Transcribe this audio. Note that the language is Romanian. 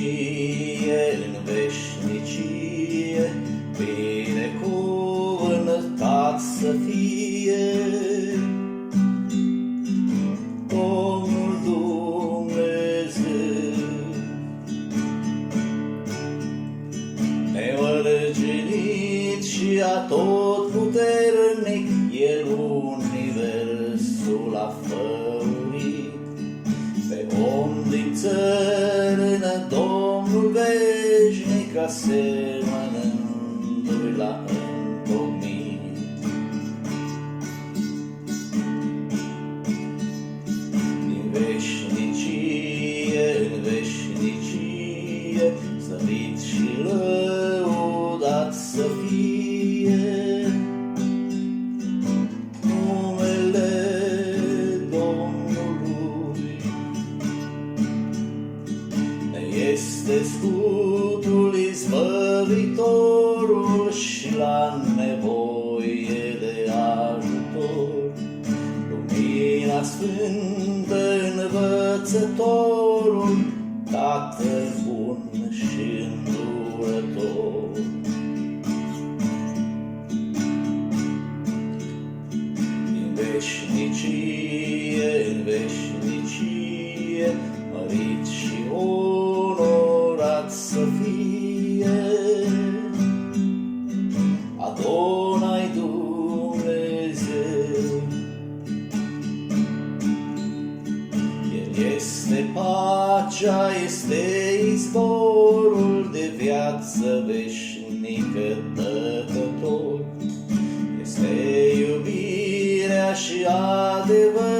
veșnicie, în veșnicie, binecuvântat să fie Domnul Dumnezeu, nemărginit și atotputernic, El universul a făurit. Pe om din țărână, Domnul veșnic, asemănându-i la întocmit. Din veșnicie în veșnicie, slăvit și lăudat să fie numele Domnului. Ne este scutul, izbăvitorul și la nevoie de ajutor, lumina sfântă, învățătorul, Tatăl bun și îndurător. Din veșnicie în veșnicie, mărit și onorat să fie Adonai Dumnezeu. El este pacea, este izvorul de viață veșnică dătător, este iubirea și adevărul,